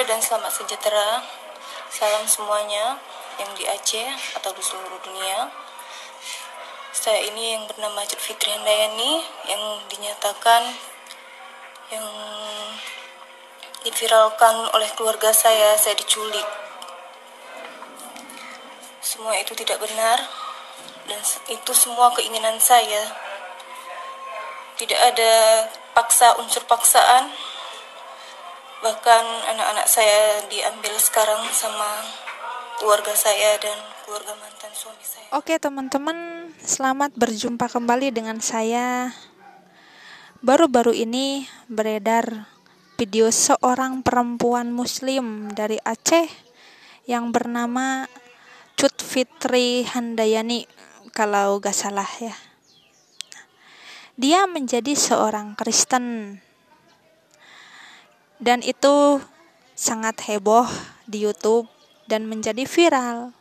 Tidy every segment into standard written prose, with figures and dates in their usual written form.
dan selamat sejahtera. Salam semuanya yang di Aceh atau di seluruh dunia. Saya ini yang bernama Cut Fitri Handayani yang dinyatakan yang diviralkan oleh keluarga saya diculik. Semua itu tidak benar dan itu semua keinginan saya. Tidak ada unsur paksaan. Bahkan anak-anak saya diambil sekarang sama keluarga saya dan keluarga mantan suami saya. Oke teman-teman, selamat berjumpa kembali dengan saya. Baru-baru ini beredar video seorang perempuan muslim dari Aceh yang bernama Cut Fitri Handayani, kalau gak salah ya. Dia menjadi seorang Kristen dan itu sangat heboh di YouTube dan menjadi viral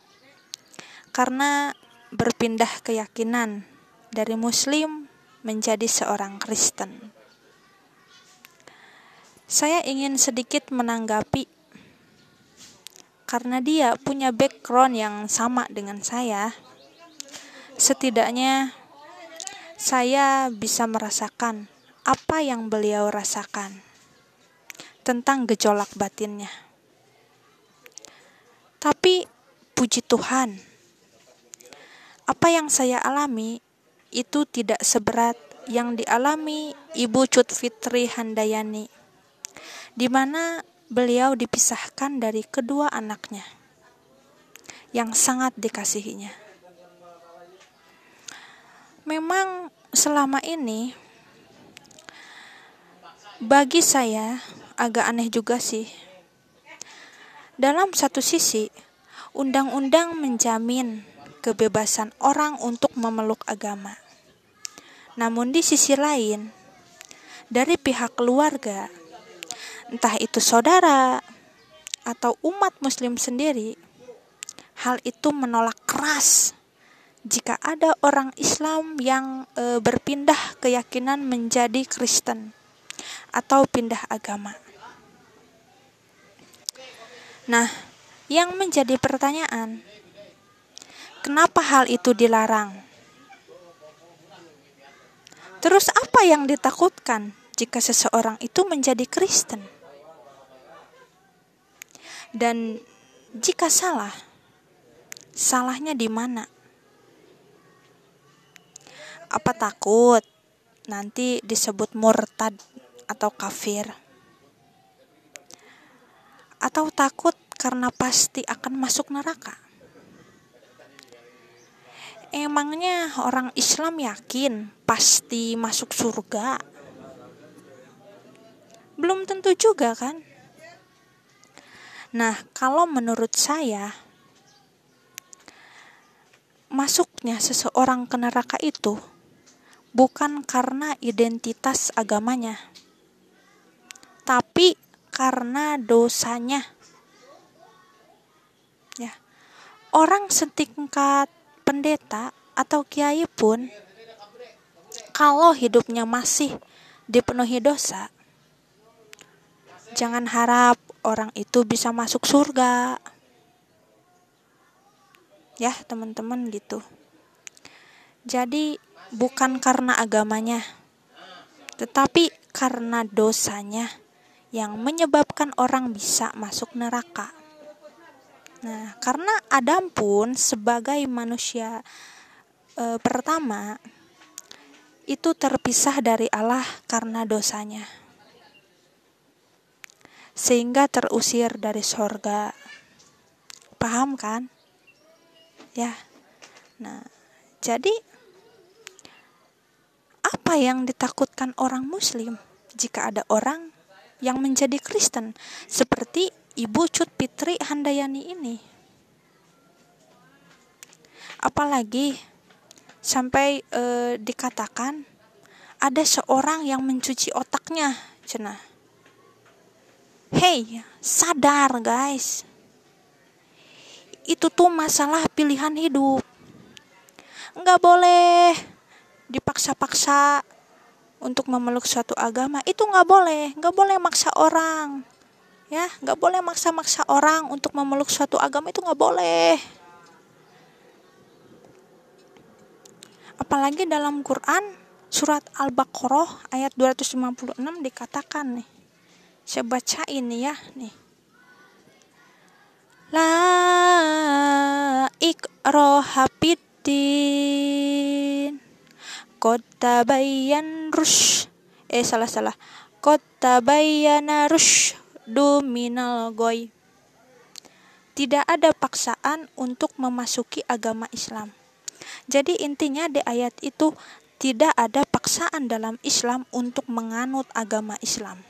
karena berpindah keyakinan dari Muslim menjadi seorang Kristen. Saya ingin sedikit menanggapi karena dia punya background yang sama dengan saya. Setidaknya saya bisa merasakan apa yang beliau rasakan tentang gejolak batinnya. Tapi puji Tuhan, apa yang saya alami itu tidak seberat yang dialami Ibu Cut Fitri Handayani, di mana beliau dipisahkan dari kedua anaknya yang sangat dikasihinya. Memang selama ini bagi saya agak aneh juga sih. Dalam satu sisi, undang-undang menjamin kebebasan orang untuk memeluk agama. Namun di sisi lain, dari pihak keluarga, entah itu saudara atau umat muslim sendiri, hal itu menolak keras jika ada orang Islam yang berpindah keyakinan menjadi Kristen atau pindah agama. Nah, yang menjadi pertanyaan, kenapa hal itu dilarang? Terus apa yang ditakutkan jika seseorang itu menjadi Kristen? Dan jika salah, salahnya di mana? Apa takut nanti disebut murtad atau kafir? Atau takut karena pasti akan masuk neraka? Emangnya orang Islam yakin pasti masuk surga? Belum tentu juga kan? Nah, kalau menurut saya, masuknya seseorang ke neraka itu bukan karena identitas agamanya, tapi karena dosanya. Ya, orang setingkat pendeta atau kiai pun, kalau hidupnya masih dipenuhi dosa, jangan harap orang itu bisa masuk surga. Ya, teman-teman gitu. Jadi bukan karena agamanya, tetapi karena dosanya yang menyebabkan orang bisa masuk neraka. Nah, karena Adam pun sebagai manusia pertama itu terpisah dari Allah karena dosanya, sehingga terusir dari sorga. Paham kan? Ya. Nah, jadi apa yang ditakutkan orang Muslim jika ada orang yang menjadi Kristen seperti Ibu Cut Fitri Handayani ini? Apalagi sampai dikatakan ada seorang yang mencuci otaknya, cenah. Hey, sadar guys. Itu tuh masalah pilihan hidup. Enggak boleh dipaksa-paksa untuk memeluk suatu agama. Itu enggak boleh maksa orang. Ya, nggak boleh maksa-maksa orang untuk memeluk suatu agama, itu nggak boleh. Apalagi dalam Quran surat Al-Baqarah ayat 256 dikatakan nih. Saya bacain nih ya nih. La ikraha fiddin. Qad tabayyan Qad tabayyana rusydu minal ghoi. Tidak ada paksaan untuk memasuki agama Islam. Jadi intinya di ayat itu tidak ada paksaan dalam Islam untuk menganut agama Islam.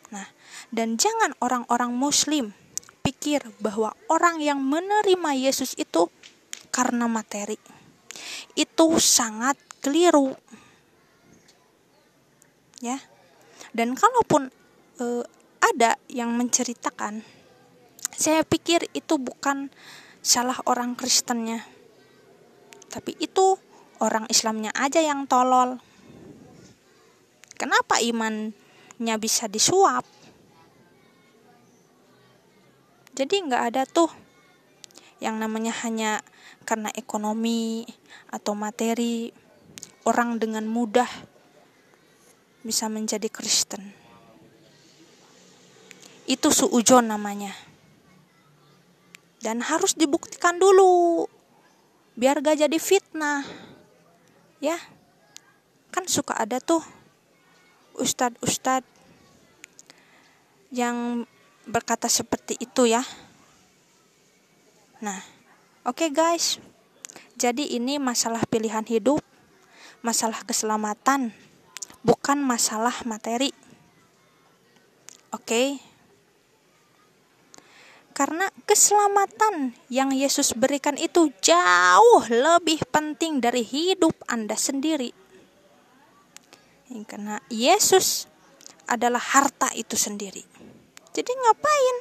Nah, dan jangan orang-orang Muslim pikir bahwa orang yang menerima Yesus itu karena materi. Itu sangat keliru. Ya. Dan kalaupun ada yang menceritakan, saya pikir itu bukan salah orang Kristennya, tapi itu orang Islamnya aja yang tolol. Kenapa imannya bisa disuap? Jadi nggak ada tuh yang namanya hanya karena ekonomi atau materi orang dengan mudah bisa menjadi Kristen. Itu suudzon namanya. Dan harus dibuktikan dulu, biar gak jadi fitnah. Ya, kan suka ada tuh ustadz yang berkata seperti itu ya. Nah, oke guys. Jadi ini masalah pilihan hidup, masalah keselamatan, bukan masalah materi. Oke. Karena keselamatan yang Yesus berikan itu jauh lebih penting dari hidup Anda sendiri. Karena Yesus adalah harta itu sendiri. Jadi ngapain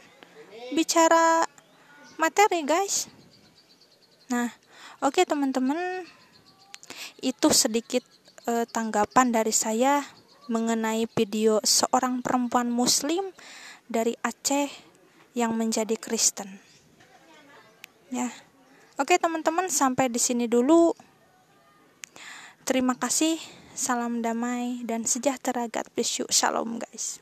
bicara materi, guys? Nah, oke teman-teman, itu sedikit tanggapan dari saya mengenai video seorang perempuan Muslim dari Aceh yang menjadi Kristen. Ya. Oke teman-teman, sampai di sini dulu. Terima kasih. Salam damai dan sejahtera. God bless you. Shalom guys.